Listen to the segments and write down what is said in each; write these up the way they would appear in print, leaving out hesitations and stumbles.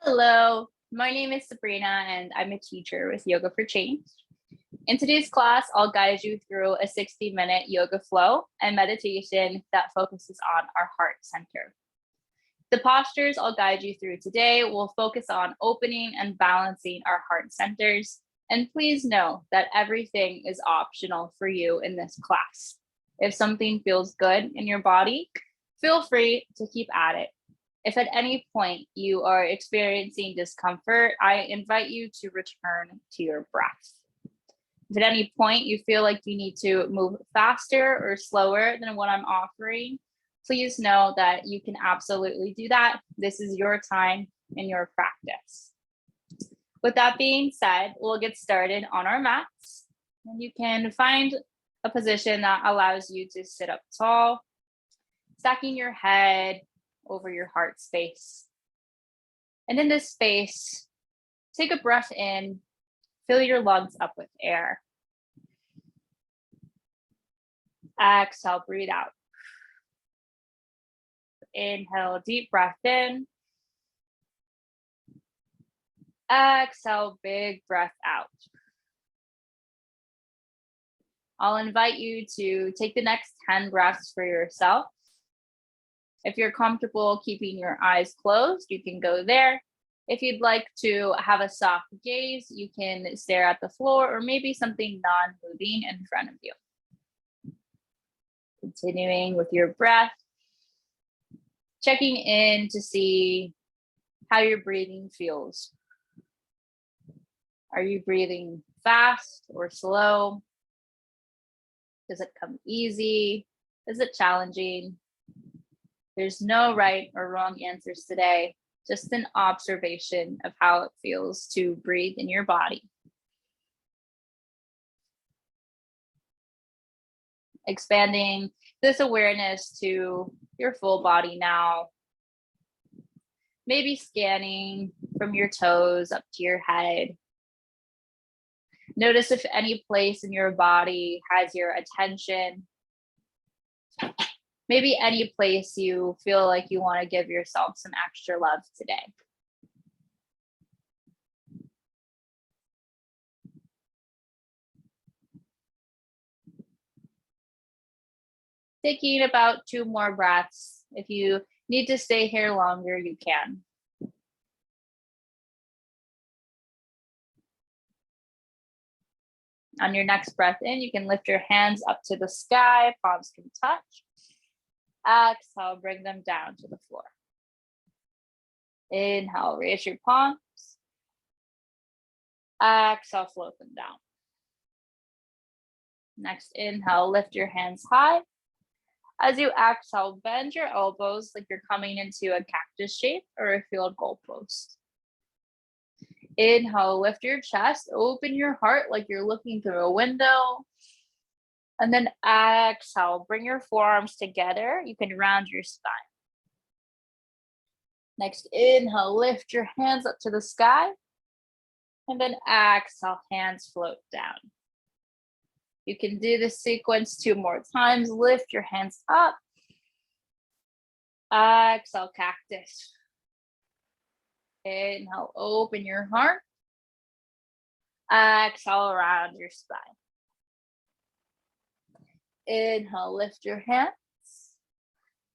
Hello, my name is Sabrina and I'm a teacher with Yoga for Change. In today's class, I'll guide you through a 60-minute yoga flow and meditation that focuses on our heart center. The postures I'll guide you through today will focus on opening and balancing our heart centers. And please know that everything is optional for you in this class. If something feels good in your body, feel free to keep at it. If at any point you are experiencing discomfort, I invite you to return to your breath. If at any point you feel like you need to move faster or slower than what I'm offering, please know that you can absolutely do that. This is your time and your practice. With that being said, we'll get started on our mats. And you can find a position that allows you to sit up tall, stacking your head over your heart space. And in this space, take a breath in, fill your lungs up with air. Exhale, breathe out. Inhale, deep breath in. Exhale, big breath out. I'll invite you to take the next 10 breaths for yourself. If you're comfortable keeping your eyes closed, you can go there. If you'd like to have a soft gaze, you can stare at the floor or maybe something non-moving in front of you. Continuing with your breath, checking in to see how your breathing feels. Are you breathing fast or slow? Does it come easy? Is it challenging? There's no right or wrong answers today, just an observation of how it feels to breathe in your body. Expanding this awareness to your full body now. Maybe scanning from your toes up to your head. Notice if any place in your body has your attention. Maybe any place you feel like you want to give yourself some extra love today. Taking about 2 more breaths. If you need to stay here longer, you can. On your next breath in, you can lift your hands up to the sky, palms can touch. Exhale, bring them down to the floor. Inhale, raise your palms. Exhale, float them down. Next inhale, lift your hands high. As you exhale, bend your elbows like you're coming into a cactus shape or a field goal post. Inhale, lift your chest, open your heart like you're looking through a window. And then exhale, bring your forearms together. You can round your spine. Next inhale, lift your hands up to the sky. And then exhale, hands float down. You can do this sequence 2 more times. Lift your hands up. Exhale, cactus. Inhale, open your heart. Exhale, around your spine. Inhale, lift your hands.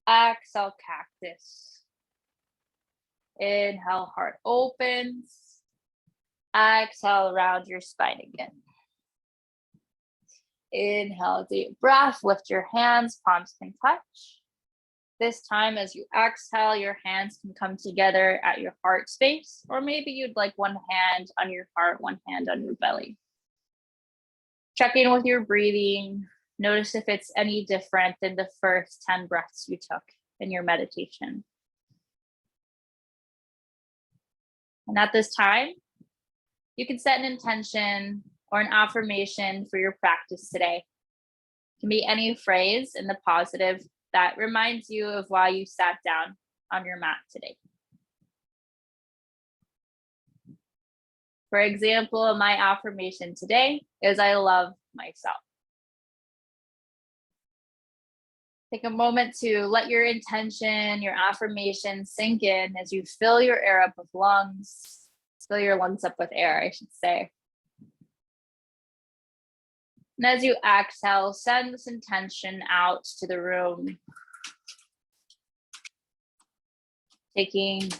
Exhale, cactus. Inhale, heart opens. Exhale, around your spine again. Inhale, deep breath. Lift your hands, palms can touch. This time, as you exhale, your hands can come together at your heart space, or maybe you'd like one hand on your heart, one hand on your belly. Check in with your breathing. Notice if it's any different than the first 10 breaths you took in your meditation. And at this time, you can set an intention or an affirmation for your practice today. It can be any phrase in the positive that reminds you of why you sat down on your mat today. For example, my affirmation today is I love myself. Take a moment to let your intention, your affirmation sink in as you fill your air up with lungs, fill your lungs up with air, I should say. And as you exhale, send this intention out to the room. Taking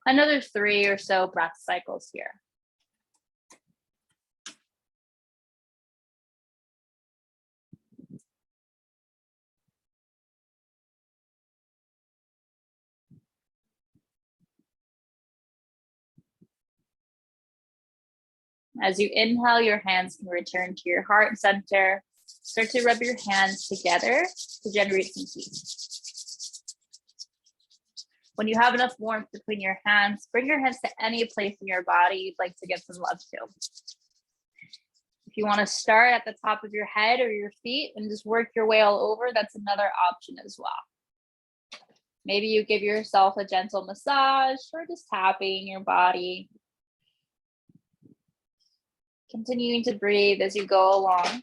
another 3 or so breath cycles here. As you inhale, your hands can return to your heart center. Start to rub your hands together to generate some heat. When you have enough warmth between your hands, bring your hands to any place in your body you'd like to get some love to. If you want to start at the top of your head or your feet and just work your way all over, that's another option as well. Maybe you give yourself a gentle massage or just tapping your body. Continuing to breathe as you go along.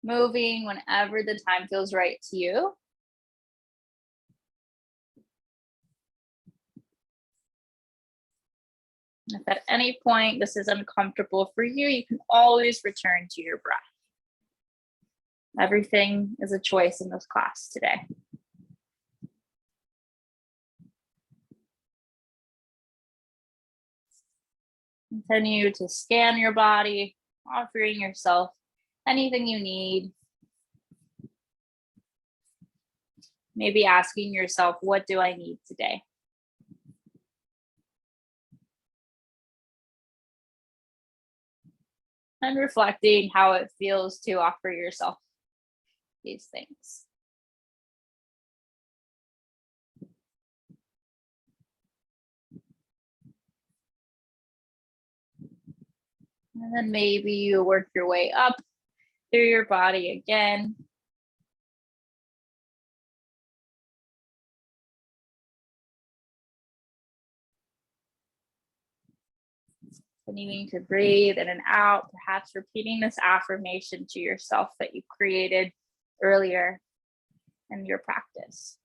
Moving whenever the time feels right to you. If at any point this is uncomfortable for you, you can always return to your breath. Everything is a choice in this class today. Continue to scan your body, offering yourself anything you need. Maybe asking yourself, what do I need today? And reflecting how it feels to offer yourself these things. And then maybe you work your way up through your body again. Continuing to breathe in and out, perhaps repeating this affirmation to yourself that you created earlier in your practice.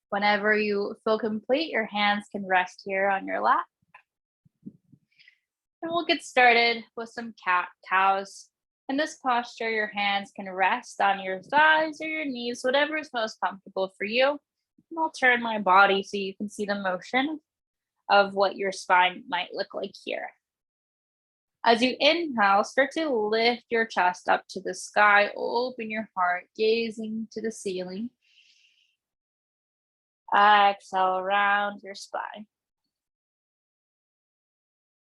Whenever you feel complete, your hands can rest here on your lap. And we'll get started with some cat-cows. In this posture, your hands can rest on your thighs or your knees, whatever is most comfortable for you. And I'll turn my body so you can see the motion of what your spine might look like here. As you inhale, start to lift your chest up to the sky, open your heart, gazing to the ceiling. Exhale around your spine.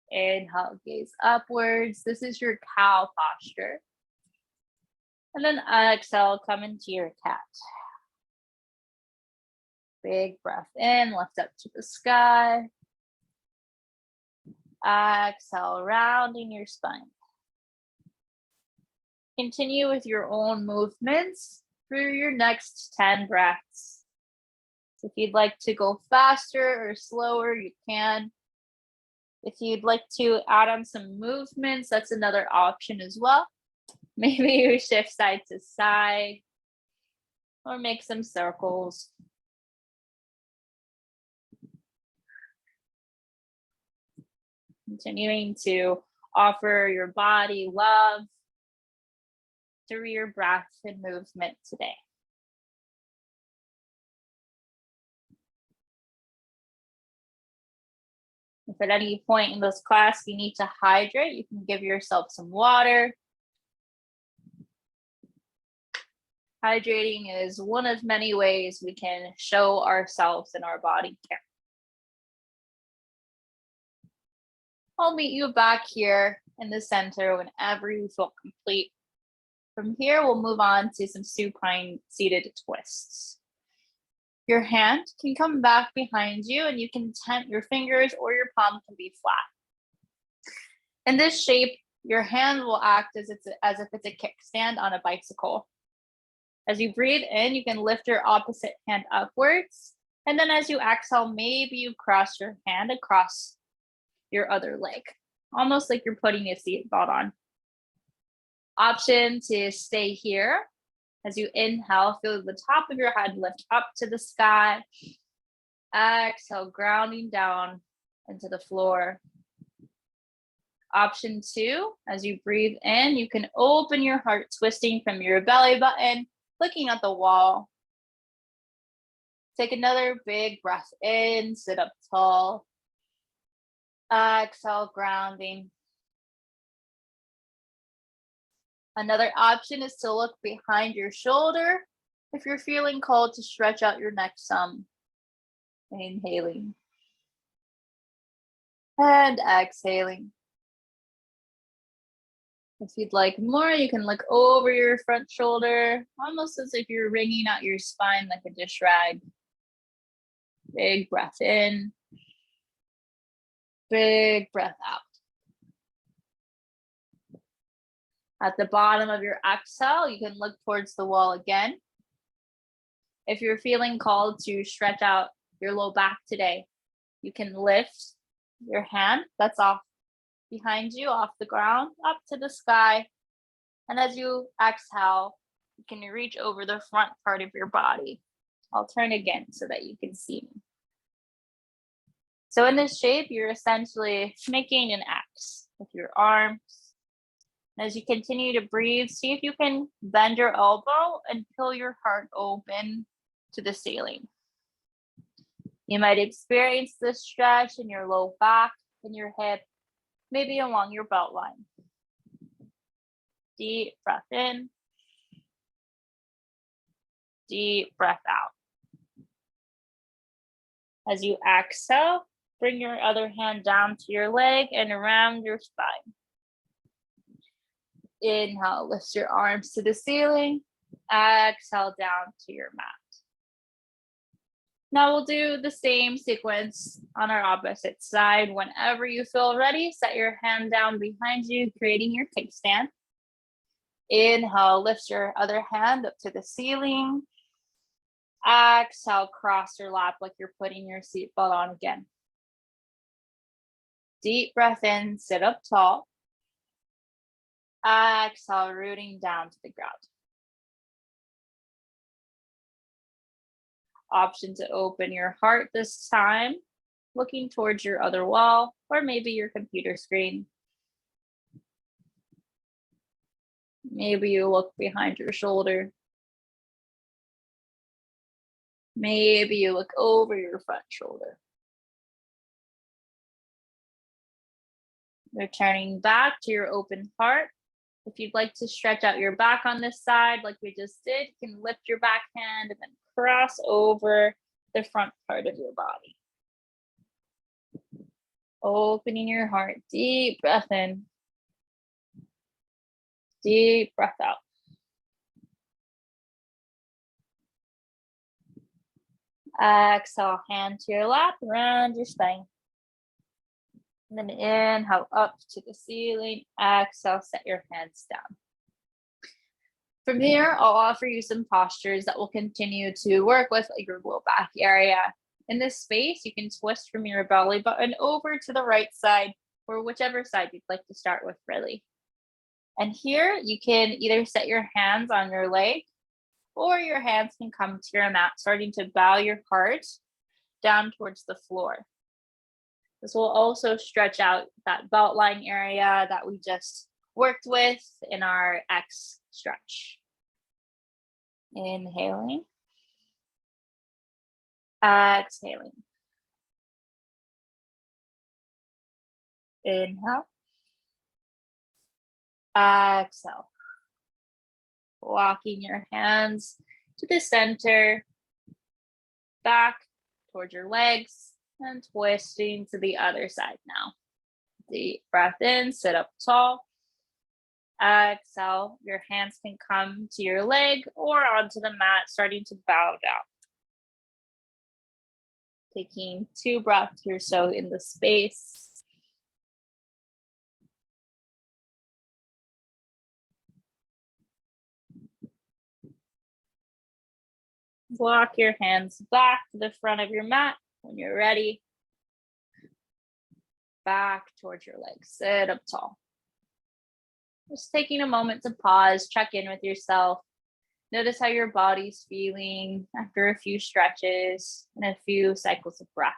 Inhale, gaze upwards. This is your cow posture. And then exhale, come into your cat. Big breath in, lift up to the sky. Exhale, rounding your spine. Continue with your own movements through your next 10 breaths. If you'd like to go faster or slower, you can. If you'd like to add on some movements, that's another option as well. Maybe you shift side to side or make some circles. Continuing to offer your body love through your breath and movement today. If at any point in this class you need to hydrate, you can give yourself some water. Hydrating is one of many ways we can show ourselves and our body care. I'll meet you back here in the center whenever you feel complete. From here, we'll move on to some supine seated twists. Your hand can come back behind you and you can tent your fingers or your palm can be flat. In this shape, your hand will act as if it's a kickstand on a bicycle. As you breathe in, you can lift your opposite hand upwards And then as you exhale, maybe you cross your hand across your other leg, almost like you're putting a seatbelt on. Option to stay here. As you inhale, feel the top of your head lift up to the sky. Exhale, grounding down into the floor. Option 2, as you breathe in, you can open your heart, twisting from your belly button, looking at the wall. Take another big breath in, sit up tall. Exhale, grounding. Another option is to look behind your shoulder if you're feeling called to stretch out your neck some. Inhaling. And exhaling. If you'd like more, you can look over your front shoulder, almost as if you're wringing out your spine like a dish rag. Big breath in. Big breath out. At the bottom of your exhale, you can look towards the wall again. If you're feeling called to stretch out your low back today, you can lift your hand that's off behind you, off the ground, up to the sky. And as you exhale, you can reach over the front part of your body. I'll turn again so that you can see me. So in this shape, you're essentially making an X with your arms. As you continue to breathe, see if you can bend your elbow and pull your heart open to the ceiling. You might experience this stretch in your low back, in your hip, maybe along your belt line. Deep breath in. Deep breath out. As you exhale, bring your other hand down to your leg and around your spine. Inhale, lift your arms to the ceiling. Exhale down to your mat. Now we'll do the same sequence on our opposite side. Whenever you feel ready, set your hand down behind you, creating your kickstand. Inhale, lift your other hand up to the ceiling. Exhale, cross your lap like you're putting your seatbelt on again. Deep breath in, sit up tall. Exhale, rooting down to the ground. Option to open your heart this time, looking towards your other wall or maybe your computer screen. Maybe you look behind your shoulder. Maybe you look over your front shoulder. Returning back to your open heart. If you'd like to stretch out your back on this side, like we just did, you can lift your back hand and then cross over the front part of your body. Opening your heart, deep breath in. Deep breath out. Exhale, hand to your lap, around your spine. And then inhale up to the ceiling. Exhale, set your hands down. From here, I'll offer you some postures that will continue to work with your low back area. In this space, you can twist from your belly button over to the right side or whichever side you'd like to start with, really. And here, you can either set your hands on your leg or your hands can come to your mat, starting to bow your heart down towards the floor. This will also stretch out that belt line area that we just worked with in our X stretch. Inhaling. Exhaling. Inhale. Exhale. Walking your hands to the center, back towards your legs, and twisting to the other side now. Deep breath in, sit up tall. Exhale, your hands can come to your leg or onto the mat, starting to bow down. Taking 2 breaths or so in the space. Walk your hands back to the front of your mat when you're ready. Back towards your legs. Sit up tall. Just taking a moment to pause, check in with yourself. Notice how your body's feeling after a few stretches and a few cycles of breath.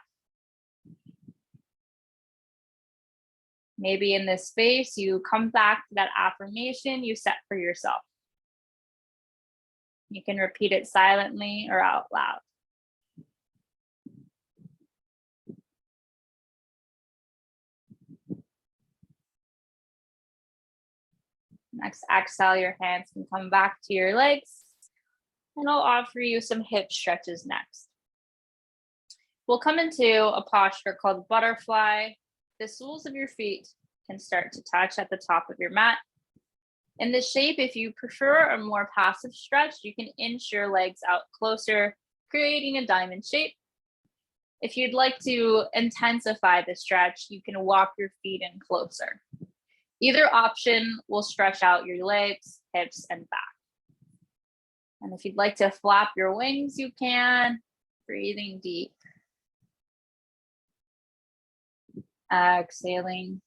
Maybe in this space, you come back to that affirmation you set for yourself. You can repeat it silently or out loud. Next, exhale, your hands can come back to your legs. And I'll offer you some hip stretches next. We'll come into a posture called butterfly. The soles of your feet can start to touch at the top of your mat. In this shape, if you prefer a more passive stretch, you can inch your legs out closer, creating a diamond shape. If you'd like to intensify the stretch, you can walk your feet in closer. Either option will stretch out your legs, hips, and back. And if you'd like to flap your wings, you can. Breathing deep. Exhaling.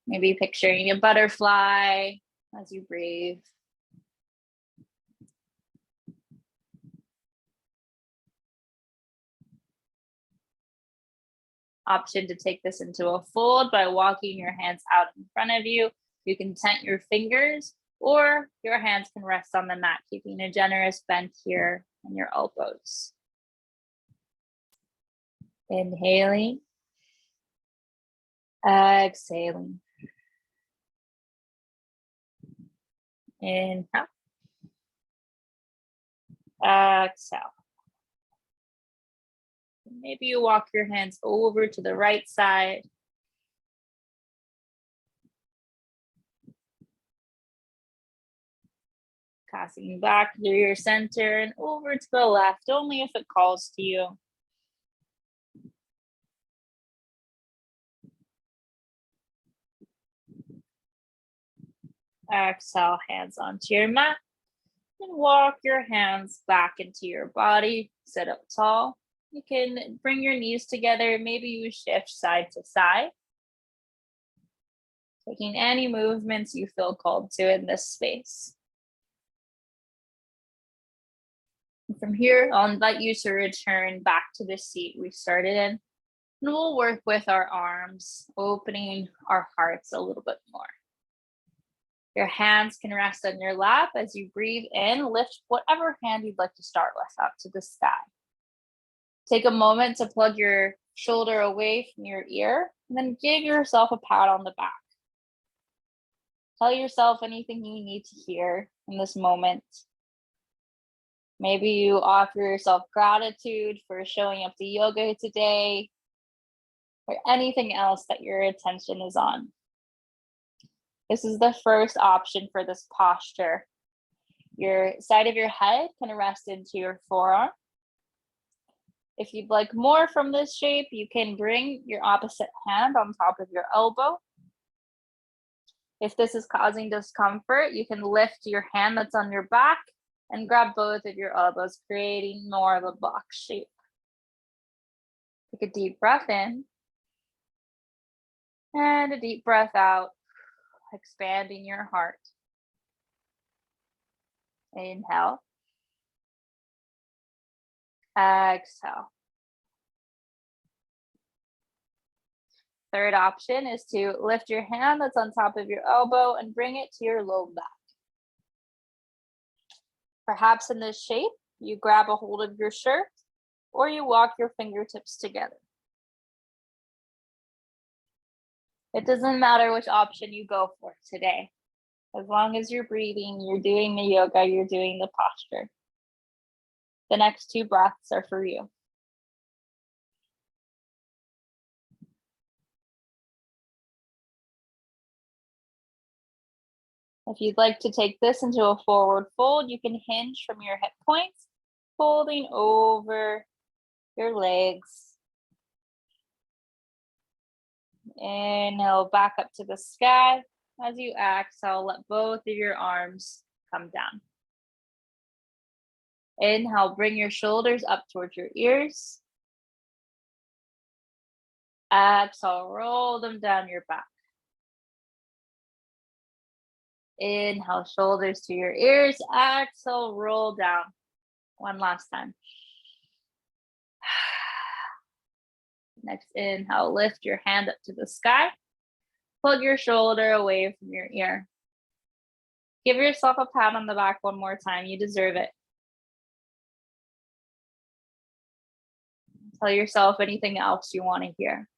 Maybe picturing a butterfly as you breathe. Option to take this into a fold by walking your hands out in front of you. You can tent your fingers, or your hands can rest on the mat, keeping a generous bend here in your elbows. Inhaling. Exhaling. Inhale. Exhale. Maybe you walk your hands over to the right side. Passing back through your center and over to the left, only if it calls to you. Exhale, hands onto your mat. And walk your hands back into your body. Sit up tall. You can bring your knees together. Maybe you shift side to side. Taking any movements you feel called to in this space. And from here, I'll invite you to return back to the seat we started in. And we'll work with our arms, opening our hearts a little bit more. Your hands can rest on your lap as you breathe in. Lift whatever hand you'd like to start with up to the sky. Take a moment to plug your shoulder away from your ear, and then give yourself a pat on the back. Tell yourself anything you need to hear in this moment. Maybe you offer yourself gratitude for showing up to yoga today, or anything else that your attention is on. This is the first option for this posture. Your side of your head can rest into your forearm. If you'd like more from this shape, you can bring your opposite hand on top of your elbow. If this is causing discomfort, you can lift your hand that's on your back and grab both of your elbows, creating more of a box shape. Take a deep breath in and a deep breath out, expanding your heart. Inhale. Exhale. Third option is to lift your hand that's on top of your elbow and bring it to your low back. Perhaps in this shape, you grab a hold of your shirt or you walk your fingertips together. It doesn't matter which option you go for today. As long as you're breathing, you're doing the yoga, you're doing the posture. The next 2 breaths are for you. If you'd like to take this into a forward fold, you can hinge from your hip points, folding over your legs. Inhale back up to the sky. As you exhale, let both of your arms come down. Inhale, bring your shoulders up towards your ears. Exhale, roll them down your back. Inhale, shoulders to your ears. Exhale, roll down. One last time. Next inhale, lift your hand up to the sky. Pull your shoulder away from your ear. Give yourself a pat on the back one more time. You deserve it. Tell yourself anything else you want to hear.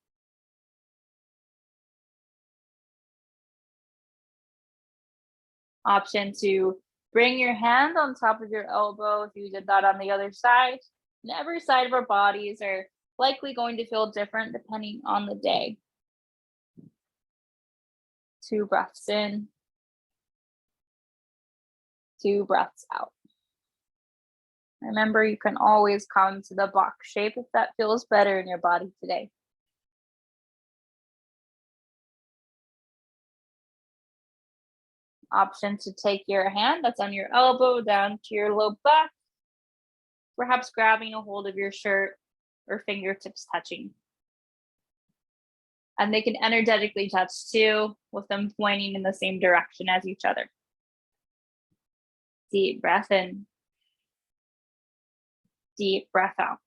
Option to bring your hand on top of your elbow if you did that on the other side. And every side of our bodies are likely going to feel different depending on the day. 2 breaths in. 2 breaths out. Remember, you can always come to the box shape if that feels better in your body today. Option to take your hand that's on your elbow down to your low back, perhaps grabbing a hold of your shirt or fingertips touching. And they can energetically touch too, with them pointing in the same direction as each other. Deep breath in. Deep breath out.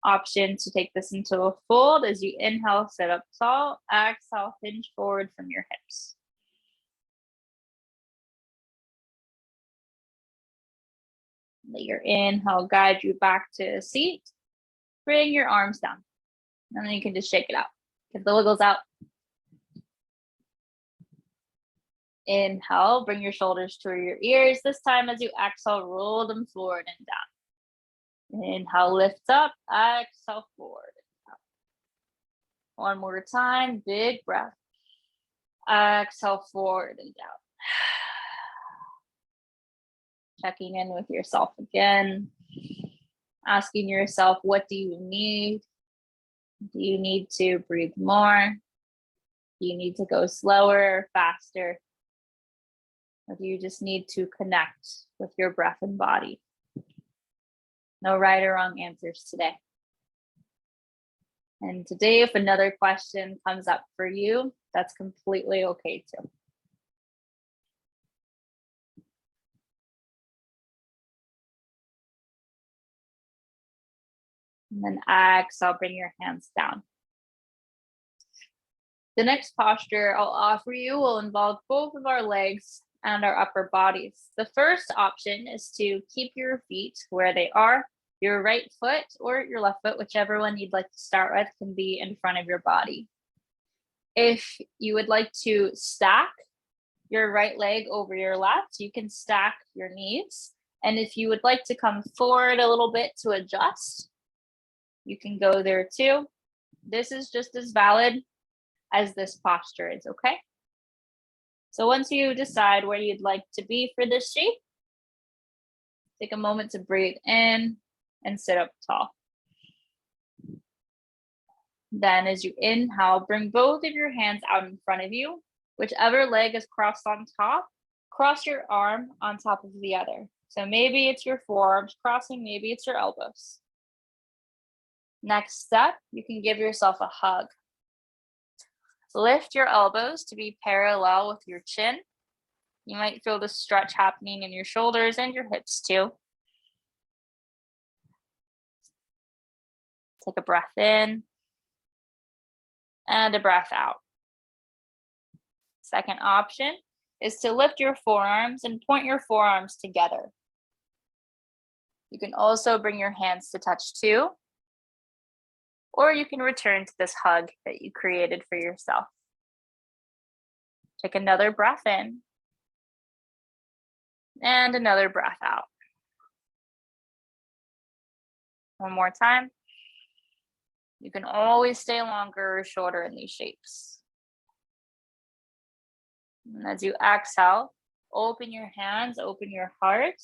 Option to take this into a fold as you inhale, sit up tall. Exhale, hinge forward from your hips. Let your inhale guide you back to a seat. Bring your arms down. And then you can just shake it out. Get the wiggles out. Inhale, bring your shoulders to your ears. This time as you exhale, roll them forward and down. Inhale, lift up. Exhale, forward and down. One more time, big breath. Exhale, forward and down. Checking in with yourself again. Asking yourself, what do you need? Do you need to breathe more? Do you need to go slower or faster? Or do you just need to connect with your breath and body? No right or wrong answers today. And today, if another question comes up for you, that's completely okay too. And then exhale, bring your hands down. The next posture I'll offer you will involve both of our legs and our upper bodies. The first option is to keep your feet where they are. Your right foot or your left foot, whichever one you'd like to start with, can be in front of your body. If you would like to stack your right leg over your left, you can stack your knees. And if you would like to come forward a little bit to adjust, you can go there too. This is just as valid as this posture is, okay? So once you decide where you'd like to be for this shape, take a moment to breathe in and sit up tall. Then as you inhale, bring both of your hands out in front of you. Whichever leg is crossed on top, cross your arm on top of the other. So maybe it's your forearms crossing, maybe it's your elbows. Next step, you can give yourself a hug. Lift your elbows to be parallel with your chin. You might feel the stretch happening in your shoulders and your hips too. Take a breath in and a breath out. Second option is to lift your forearms and point your forearms together. You can also bring your hands to touch too, or you can return to this hug that you created for yourself. Take another breath in and another breath out. One more time. You can always stay longer or shorter in these shapes. And as you exhale, open your hands, open your heart.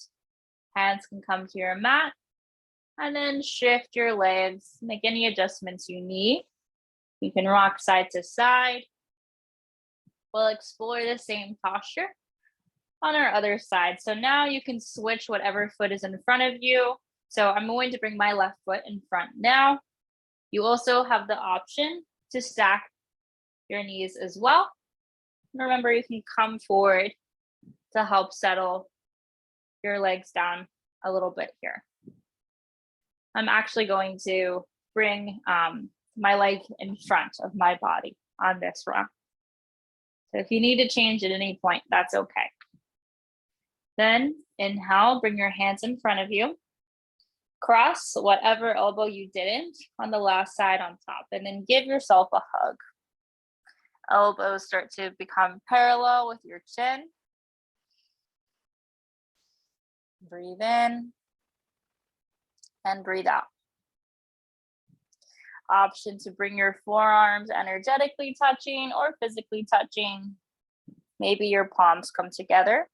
Hands can come to your mat. And then shift your legs, make any adjustments you need. You can rock side to side, We'll explore the same posture on our other side. So now you can switch whatever foot is in front of you. So I'm going to bring my left foot in front now. You also have the option to stack your knees as well. Remember, you can come forward to help settle your legs down a little bit here. I'm actually going to bring my leg in front of my body on this run. So if you need to change at any point, that's okay. Then inhale, bring your hands in front of you. Cross whatever elbow you didn't on the last side on top, and then give yourself a hug. Elbows start to become parallel with your chin. Breathe in and breathe out. Option to bring your forearms energetically touching or physically touching. Maybe your palms come together.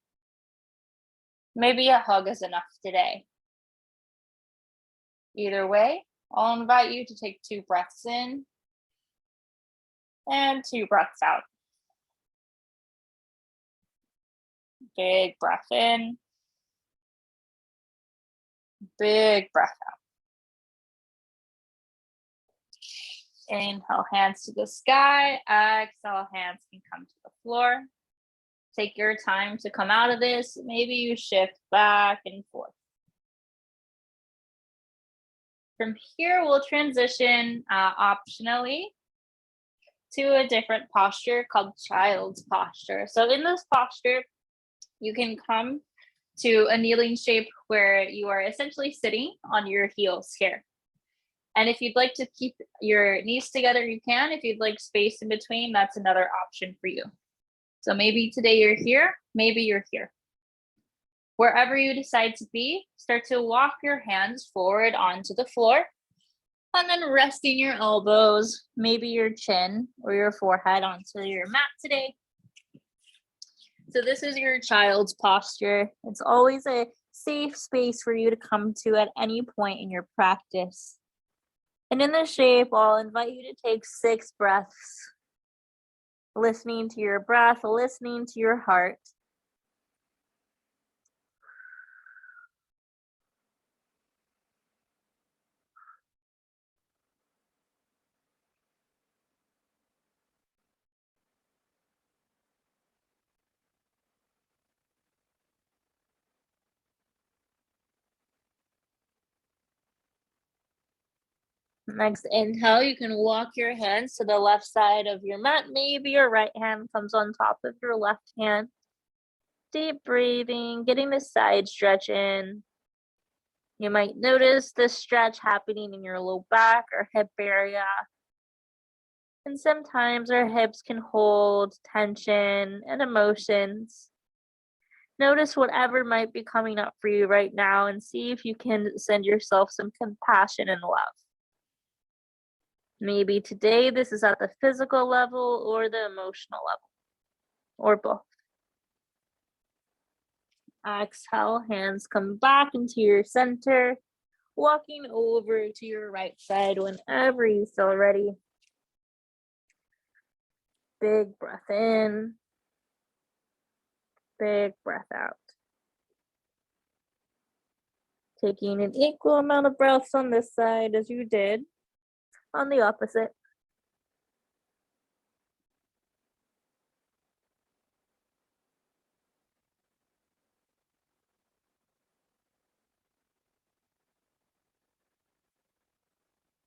Maybe a hug is enough today. Either way, I'll invite you to take 2 breaths in and 2 breaths out. Big breath in. Big breath out. Inhale, hands to the sky. Exhale, hands can come to the floor. Take your time to come out of this. Maybe you shift back and forth. From here, we'll transition optionally to a different posture called child's posture. So in this posture, you can come to a kneeling shape where you are essentially sitting on your heels here. And if you'd like to keep your knees together, you can. If you'd like space in between, that's another option for you. So maybe today you're here, maybe you're here. Wherever you decide to be, start to walk your hands forward onto the floor, and then resting your elbows, maybe your chin or your forehead onto your mat today. So this is your child's posture. It's always a safe space for you to come to at any point in your practice. And in this shape, I'll invite you to take 6 breaths, listening to your breath, listening to your heart. Next inhale, you can walk your hands to the left side of your mat. Maybe your right hand comes on top of your left hand. Deep breathing, getting the side stretch in. You might notice the stretch happening in your low back or hip area. And sometimes our hips can hold tension and emotions. Notice whatever might be coming up for you right now and see if you can send yourself some compassion and love. Maybe today this is at the physical level or the emotional level, or both. Exhale, hands come back into your center, walking over to your right side whenever you feel ready. Big breath in, big breath out. Taking an equal amount of breaths on this side as you did on the opposite.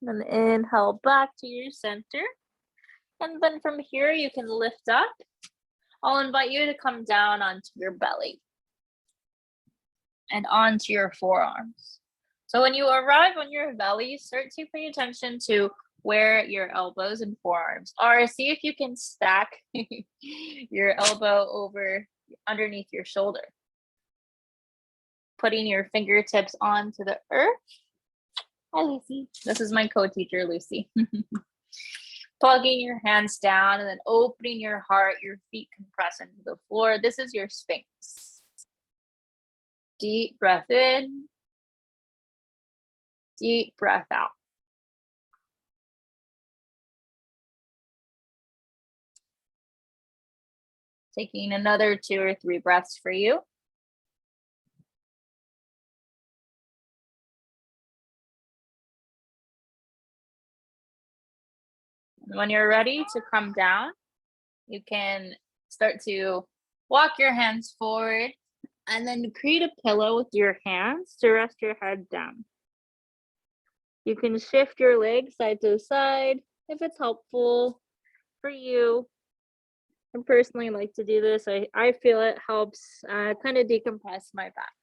And inhale back to your center. And then from here, you can lift up. I'll invite you to come down onto your belly and onto your forearms. So when you arrive on your belly, start to pay attention to where your elbows and forearms are. See if you can stack your elbow over underneath your shoulder. Putting your fingertips onto the earth. Hi, Lucy. This is my co-teacher, Lucy. Plugging your hands down and then opening your heart, your feet compress into the floor. This is your Sphinx. Deep breath in. Deep breath out. Taking another 2 or 3 breaths for you. When you're ready to come down, you can start to walk your hands forward and then create a pillow with your hands to rest your head down. You can shift your legs side to side if it's helpful for you. I personally like to do this. I feel it helps kind of decompress my back.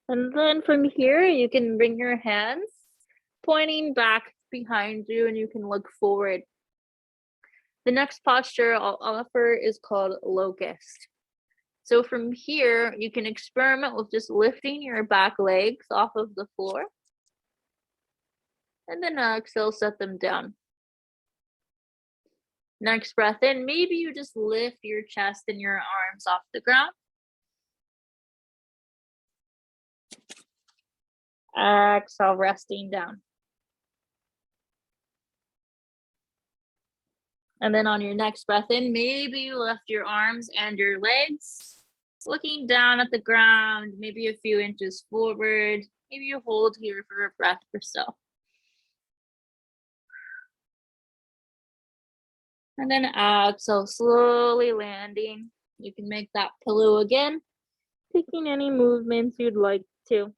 And then from here, you can bring your hands pointing back behind you and you can look forward. The next posture I'll offer is called Locust. So from here, you can experiment with just lifting your back legs off of the floor. And then exhale, set them down. Next breath in, maybe you just lift your chest and your arms off the ground. Exhale, resting down. And then on your next breath in, maybe you lift your arms and your legs, looking down at the ground, maybe a few inches forward. Maybe you hold here for a breath or so. And then exhale, slowly landing. You can make that pillow again, taking any movements you'd like to.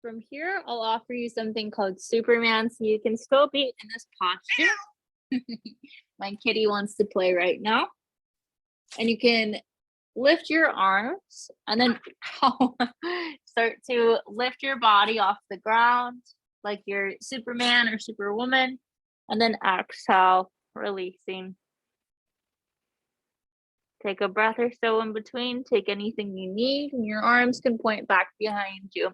From here, I'll offer you something called Superman, so you can still be in this posture. My kitty wants to play right now. And you can lift your arms and then start to lift your body off the ground like you're Superman or Superwoman. And then exhale, releasing. Take a breath or so in between. Take anything you need, and your arms can point back behind you.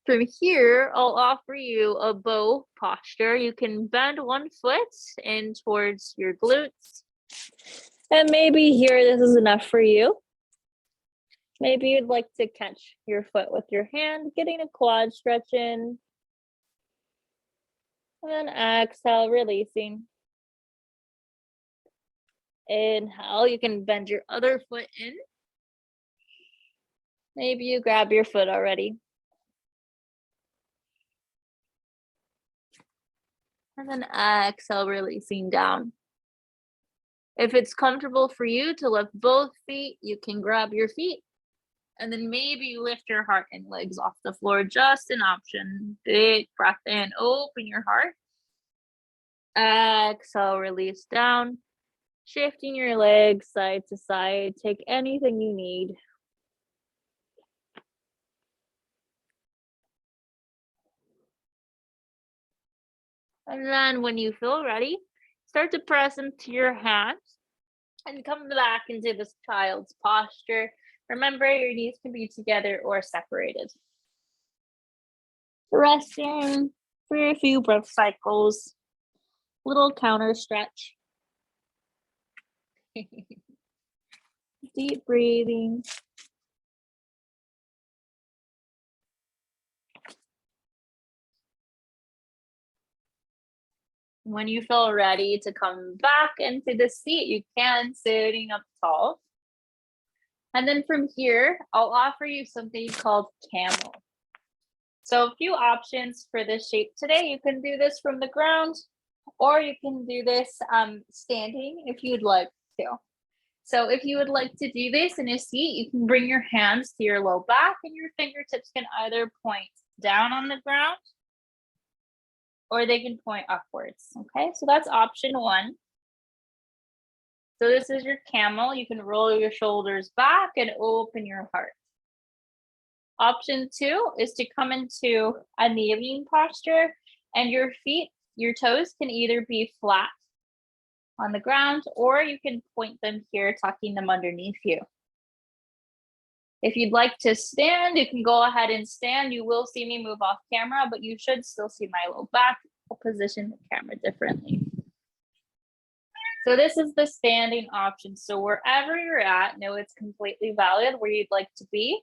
From here, I'll offer you a bow posture. You can bend one foot in towards your glutes. And maybe here, this is enough for you. Maybe you'd like to catch your foot with your hand, getting a quad stretch in. And then exhale, releasing. Inhale, you can bend your other foot in. Maybe you grab your foot already. And then exhale, releasing down. If it's comfortable for you to lift both feet, you can grab your feet. And then maybe you lift your heart and legs off the floor, just an option. Big breath in, open your heart. Exhale, release down. Shifting your legs side to side. Take anything you need. And then when you feel ready, start to press into your hands and come back into this child's posture. Remember, your knees can be together or separated. Resting for a few breath cycles. Little counter stretch. Deep breathing. When you feel ready to come back into the seat, you can sitting up tall. And then from here, I'll offer you something called Camel. So a few options for this shape today. You can do this from the ground, or you can do this standing if you'd like to. So if you would like to do this in a seat, you can bring your hands to your low back and your fingertips can either point down on the ground or they can point upwards. Okay, so that's option one. So this is your camel. You can roll your shoulders back and open your heart. Option two is to come into a kneeling posture and your feet, your toes can either be flat on the ground or you can point them here, tucking them underneath you. If you'd like to stand, you can go ahead and stand. You will see me move off camera, but you should still see my low back. I'll position the camera differently. So this is the standing option. So wherever you're at, know it's completely valid where you'd like to be.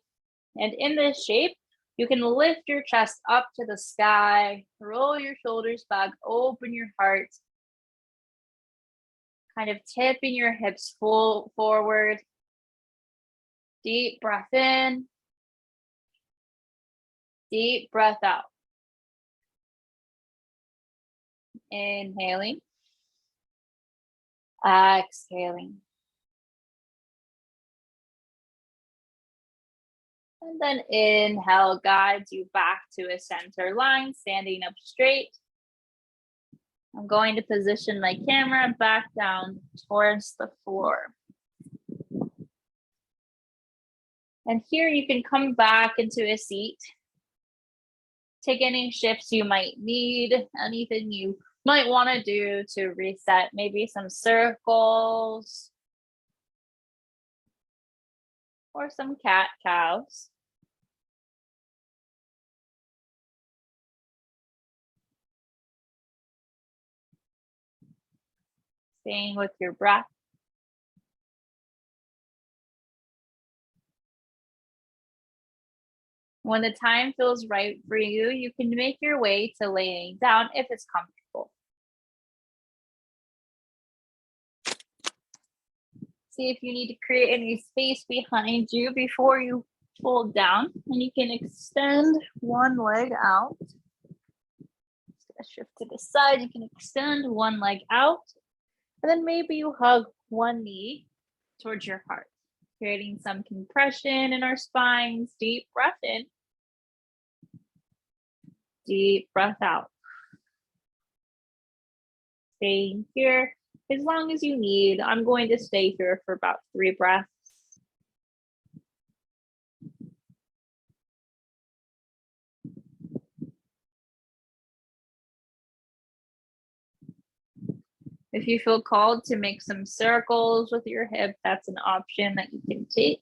And in this shape, you can lift your chest up to the sky, roll your shoulders back, open your heart, kind of tipping your hips full forward. Deep breath in, deep breath out. Inhaling, exhaling. And then inhale guides you back to a center line, standing up straight. I'm going to position my camera back down towards the floor. And here you can come back into a seat. Take any shifts you might need, anything you might want to do to reset, maybe some circles or some cat-cows. Staying with your breath. When the time feels right for you, you can make your way to laying down if it's comfortable. See if you need to create any space behind you before you fold down, and you can extend one leg out. Just gonna shift to the side. You can extend one leg out, and then maybe you hug one knee towards your heart, creating some compression in our spines. Deep breath in. Deep breath out. Staying here as long as you need. I'm going to stay here for about 3 breaths. If you feel called to make some circles with your hip, that's an option that you can take.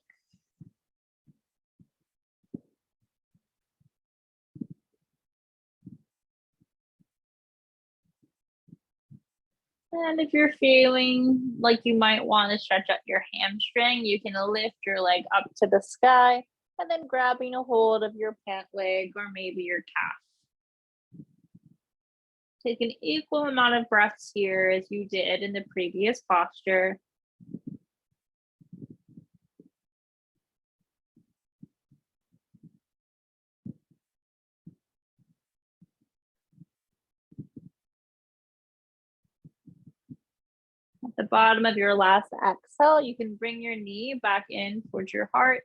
And if you're feeling like you might want to stretch out your hamstring, you can lift your leg up to the sky and then grabbing a hold of your pant leg or maybe your calf. Take an equal amount of breaths here as you did in the previous posture. At the bottom of your last exhale, you can bring your knee back in towards your heart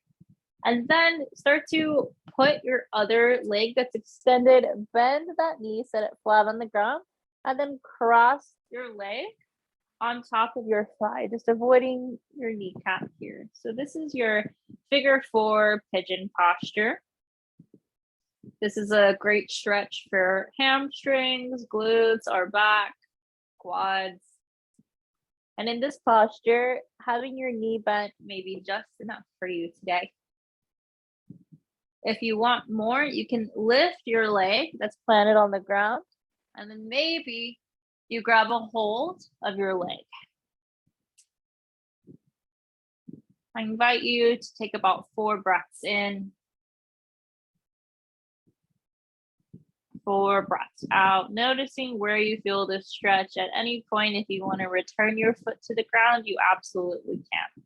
and then start to put your other leg that's extended, bend that knee, set it flat on the ground, and then cross your leg on top of your thigh, just avoiding your kneecap here. So this is your figure 4 pigeon posture. This is a great stretch for hamstrings, glutes, our back, quads. And in this posture, having your knee bent may be just enough for you today. If you want more, you can lift your leg that's planted on the ground, and then maybe you grab a hold of your leg. I invite you to take about 4 breaths in, 4 breaths out, noticing where you feel the stretch. At any point, if you want to return your foot to the ground, you absolutely can.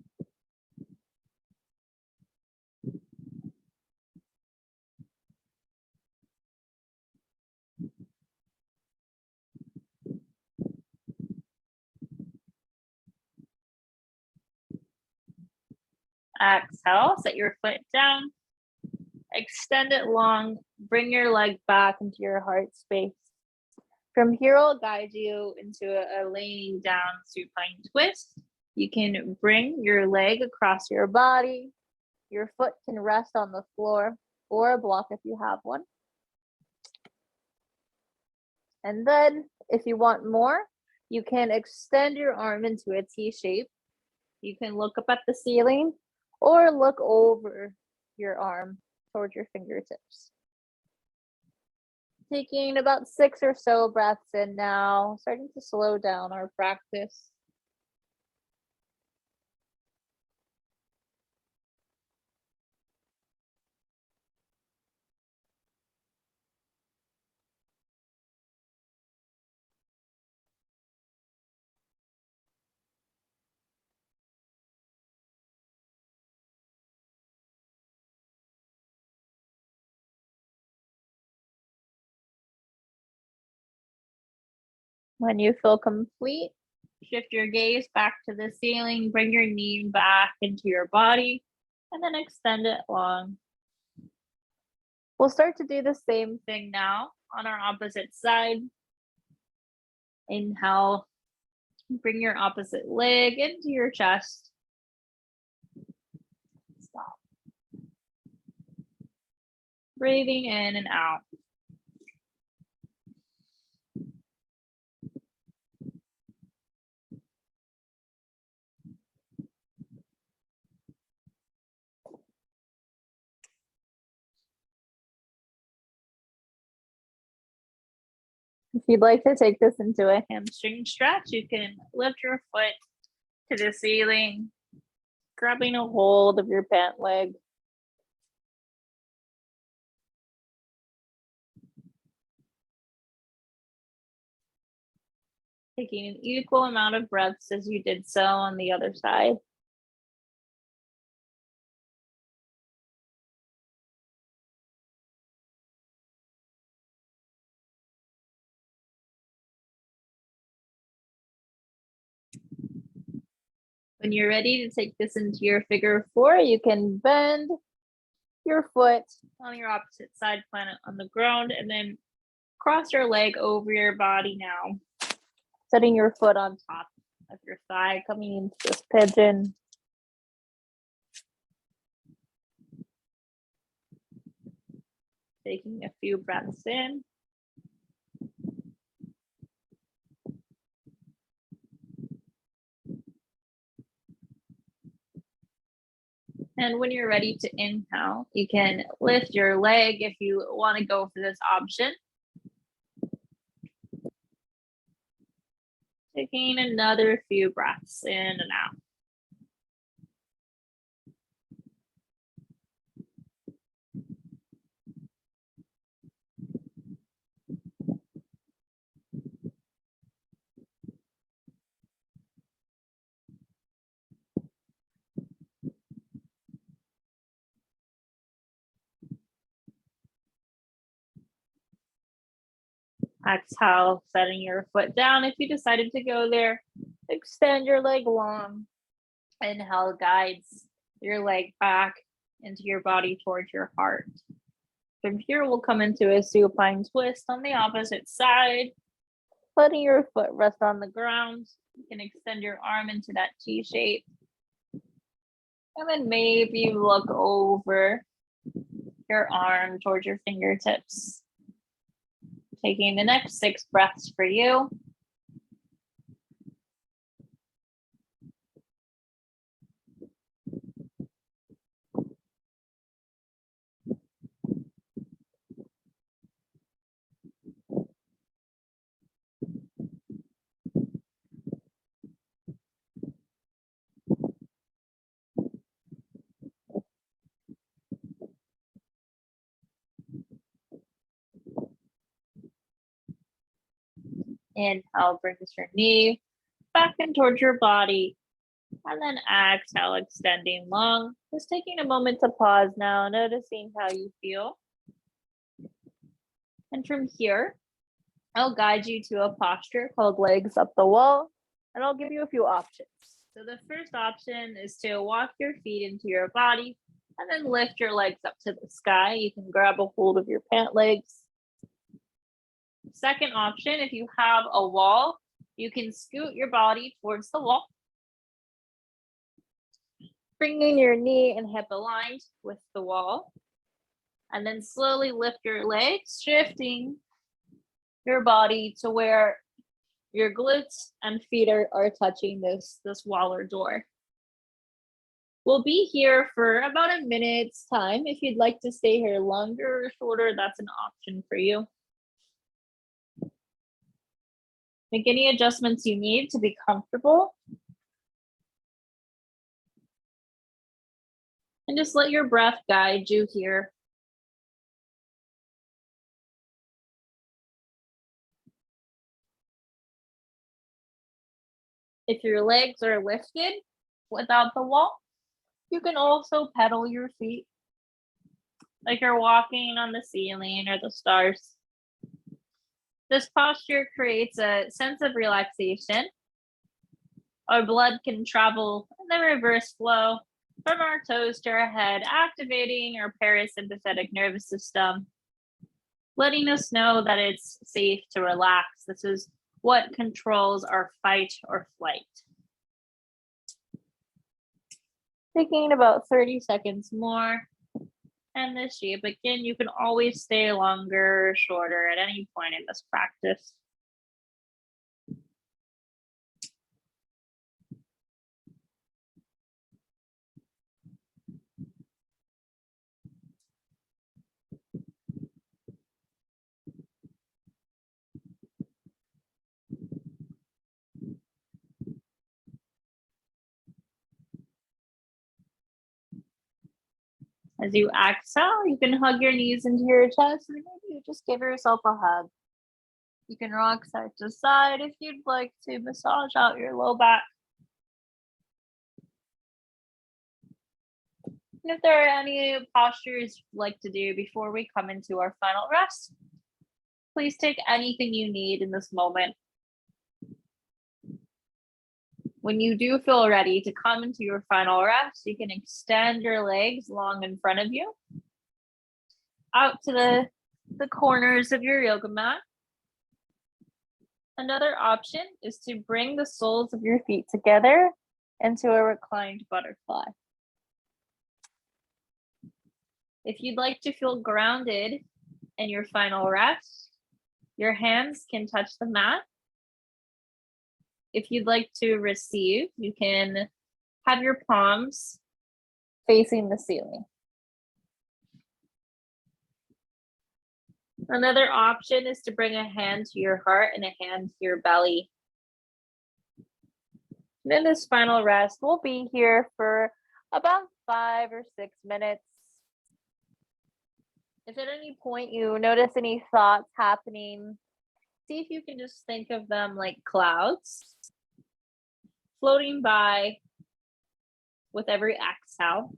Exhale, set your foot down, extend it long, bring your leg back into your heart space. From here, I'll guide you into a laying down supine twist. You can bring your leg across your body. Your foot can rest on the floor or a block if you have one. And then if you want more, you can extend your arm into a T shape. You can look up at the ceiling or look over your arm towards your fingertips. Taking about 6 or so breaths in now, starting to slow down our practice. When you feel complete, shift your gaze back to the ceiling, bring your knee back into your body, and then extend it long. We'll start to do the same thing now on our opposite side. Inhale, bring your opposite leg into your chest. Stop. Breathing in and out. If you'd like to take this into a hamstring stretch, you can lift your foot to the ceiling, grabbing a hold of your pant leg. Taking an equal amount of breaths as you did so on the other side. When you're ready to take this into your figure four, you can bend your foot on your opposite side, plant it on the ground, and then cross your leg over your body now. Setting your foot on top of your thigh, coming into this pigeon. Taking a few breaths in. And when you're ready to inhale, you can lift your leg if you want to go for this option. Taking another few breaths in and out. Exhale, setting your foot down. If you decided to go there, extend your leg long. Inhale guides your leg back into your body towards your heart. From here, we'll come into a supine twist on the opposite side. Letting your foot rest on the ground. You can extend your arm into that T shape. And then maybe look over your arm towards your fingertips. Taking the next 6 breaths for you. Inhale, brings your knee back in towards your body. And then exhale, extending long. Just taking a moment to pause now, noticing how you feel. And from here, I'll guide you to a posture called legs up the wall, and I'll give you a few options. So the first option is to walk your feet into your body and then lift your legs up to the sky. You can grab a hold of your pant legs. Second option, if you have a wall, you can scoot your body towards the wall. Bringing your knee and hip aligned with the wall. And then slowly lift your legs, shifting your body to where your glutes and feet are touching this wall or door. We'll be here for about a minute's time. If you'd like to stay here longer or shorter, that's an option for you. Make any adjustments you need to be comfortable. And just let your breath guide you here. If your legs are lifted without the wall, you can also pedal your feet like you're walking on the ceiling or the stars. This posture creates a sense of relaxation. Our blood can travel in the reverse flow from our toes to our head, activating our parasympathetic nervous system, letting us know that it's safe to relax. This is what controls our fight or flight. Taking about 30 seconds more. And this shape, again, you can always stay longer or shorter at any point in this practice. As you exhale, you can hug your knees into your chest, and maybe you just give yourself a hug. You can rock side to side if you'd like to massage out your low back. And if there are any postures you'd like to do before we come into our final rest, please take anything you need in this moment. When you do feel ready to come into your final rest, you can extend your legs long in front of you, out to the corners of your yoga mat. Another option is to bring the soles of your feet together into a reclined butterfly. If you'd like to feel grounded in your final rest, your hands can touch the mat. If you'd like to receive, you can have your palms facing the ceiling. Another option is to bring a hand to your heart and a hand to your belly. And in this final rest, we'll be here for about 5 or 6 minutes. If at any point you notice any thoughts happening, see if you can just think of them like clouds floating by with every exhale.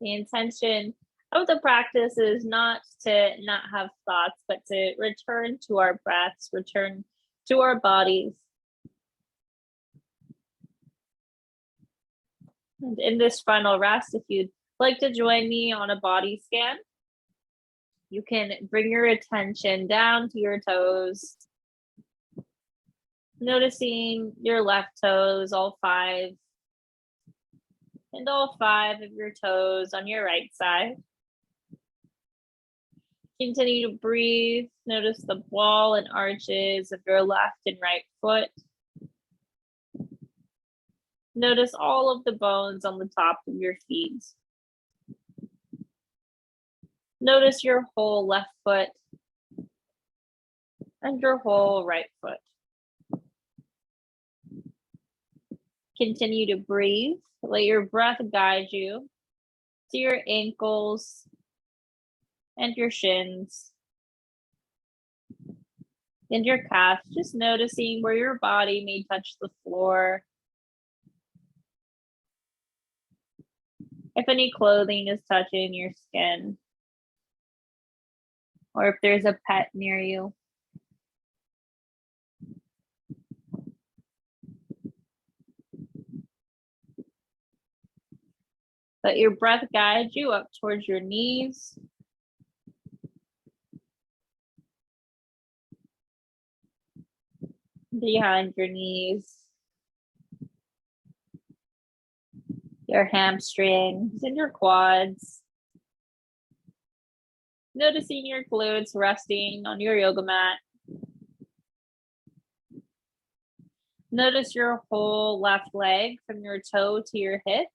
The intention of the practice is not to not have thoughts, but to return to our breaths, return to our bodies. And in this final rest, if you'd like to join me on a body scan, you can bring your attention down to your toes, noticing your left toes, all 5, and all 5 of your toes on your right side. Continue to breathe. Notice the ball and arches of your left and right foot. Notice all of the bones on the top of your feet. Notice your whole left foot and your whole right foot. Continue to breathe. Let your breath guide you to your ankles and your shins and your calves, just noticing where your body may touch the floor. If any clothing is touching your skin, or if there's a pet near you. Let your breath guide you up towards your knees. Behind your knees. Your hamstrings and your quads. Noticing your glutes resting on your yoga mat. Notice your whole left leg from your toe to your hip.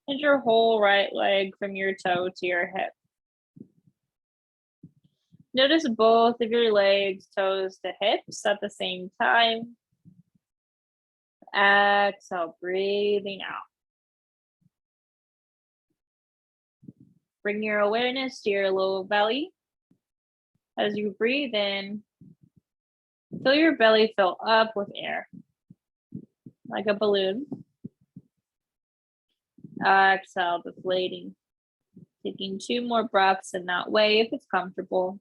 And your whole right leg from your toe to your hip. Notice both of your legs, toes to hips at the same time. Exhale, breathing out. Bring your awareness to your low belly. As you breathe in, feel your belly fill up with air, like a balloon. Exhale, deflating. Taking 2 more breaths in that way if it's comfortable.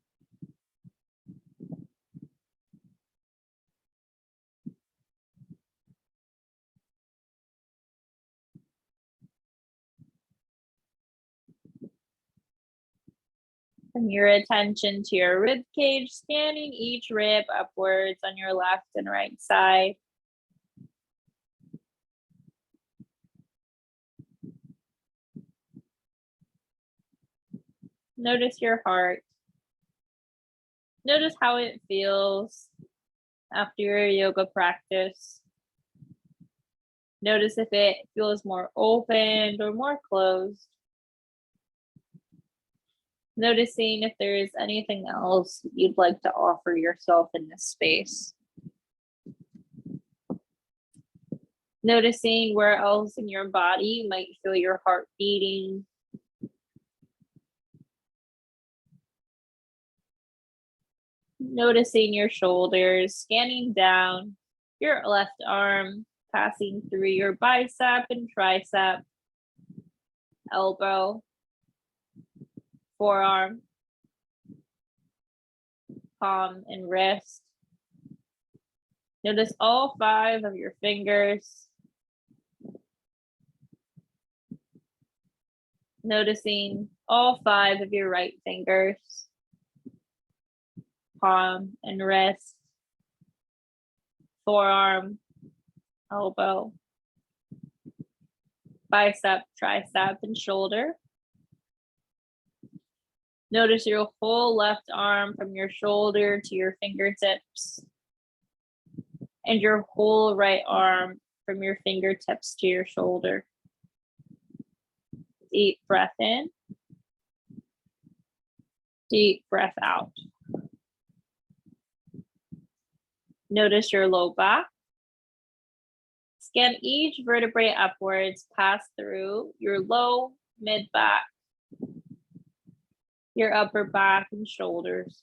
Bring your attention to your rib cage, scanning each rib upwards on your left and right side. Notice your heart. Notice how it feels after your yoga practice. Notice if it feels more opened or more closed. Noticing if there is anything else you'd like to offer yourself in this space. Noticing where else in your body you might feel your heart beating. Noticing your shoulders, scanning down your left arm, passing through your bicep and tricep, elbow, forearm, palm, and wrist. Notice all 5 of your fingers. Noticing all 5 of your right fingers, palm and wrist, forearm, elbow, bicep, tricep, and shoulder. Notice your whole left arm from your shoulder to your fingertips, and your whole right arm from your fingertips to your shoulder. Deep breath in, deep breath out. Notice your low back. Scan each vertebrae upwards, pass through your low, mid back, your upper back and shoulders,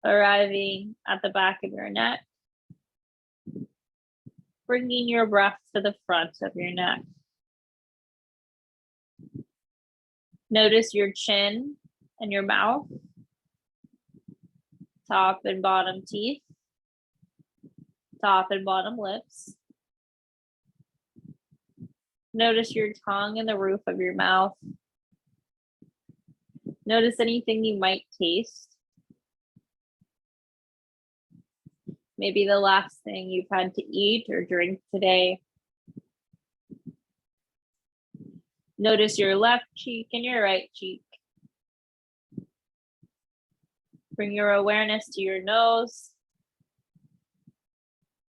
arriving at the back of your neck, bringing your breath to the front of your neck. Notice your chin and your mouth, top and bottom teeth, top and bottom lips. Notice your tongue and the roof of your mouth. Notice anything you might taste. Maybe the last thing you've had to eat or drink today. Notice your left cheek and your right cheek. Bring your awareness to your nose.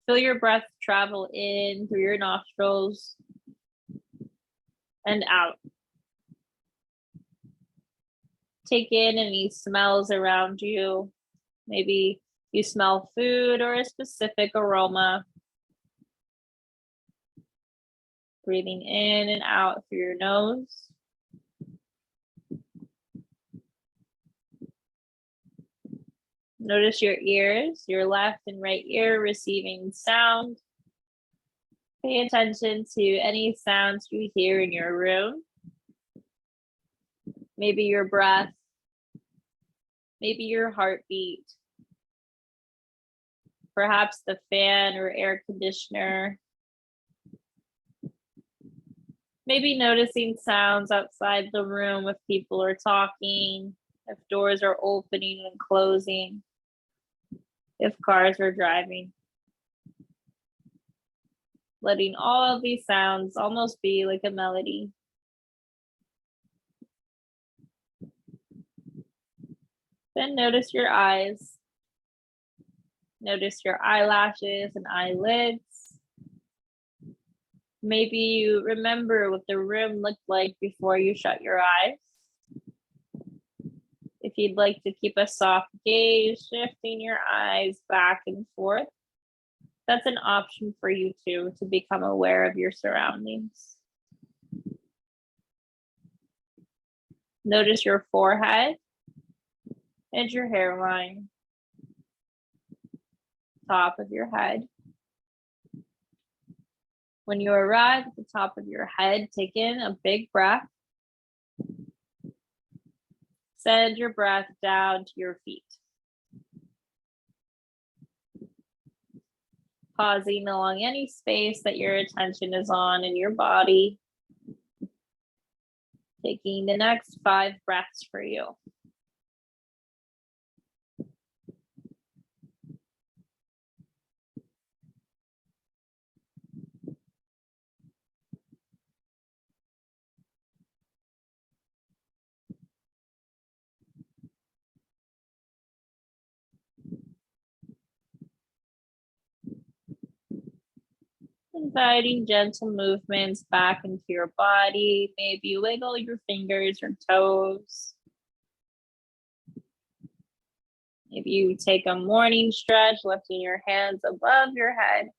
Feel your breath travel in through your nostrils and out. Take in any smells around you. Maybe you smell food or a specific aroma. Breathing in and out through your nose. Notice your ears, your left and right ear receiving sound. Pay attention to any sounds you hear in your room. Maybe your breath, maybe your heartbeat, perhaps the fan or air conditioner. Maybe noticing sounds outside the room if people are talking, if doors are opening and closing, if cars are driving. Letting all of these sounds almost be like a melody. Then notice your eyes. Notice your eyelashes and eyelids. Maybe you remember what the room looked like before you shut your eyes. If you'd like to keep a soft gaze, shifting your eyes back and forth, that's an option for you too, to become aware of your surroundings. Notice your forehead and your hairline, top of your head. When you arrive at the top of your head, take in a big breath Send your breath down to your feet. Pausing along any space that your attention is on in your body. Taking the next 5 breaths for you. Inviting gentle movements back into your body. Maybe wiggle your fingers or toes. Maybe you take a morning stretch, lifting your hands above your head.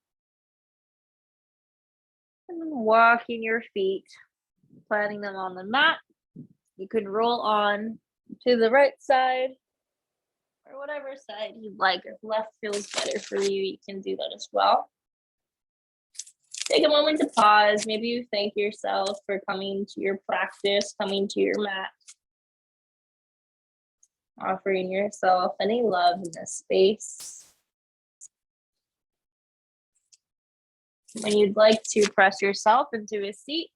And then walking your feet, planting them on the mat. You can roll on to the right side or whatever side you'd like. If left feels better for you, you can do that as well. Take a moment to pause. Maybe you thank yourself for coming to your practice, coming to your mat. Offering yourself any love in this space. When you'd like to press yourself into a seat,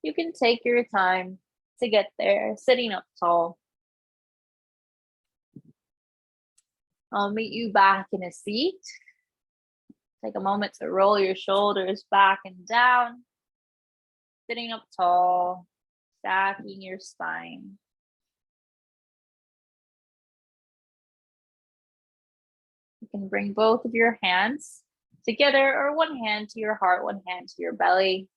you can take your time to get there, sitting up tall. I'll meet you back in a seat. Take a moment to roll your shoulders back and down, sitting up tall, stacking your spine. You can bring both of your hands together or one hand to your heart, one hand to your belly.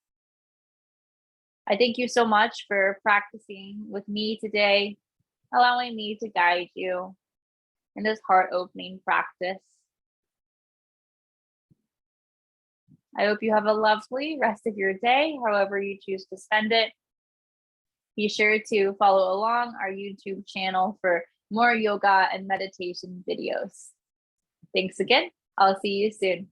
I thank you so much for practicing with me today, allowing me to guide you in this heart-opening practice. I hope you have a lovely rest of your day, however you choose to spend it. Be sure to follow along our YouTube channel for more yoga and meditation videos. Thanks again. I'll see you soon.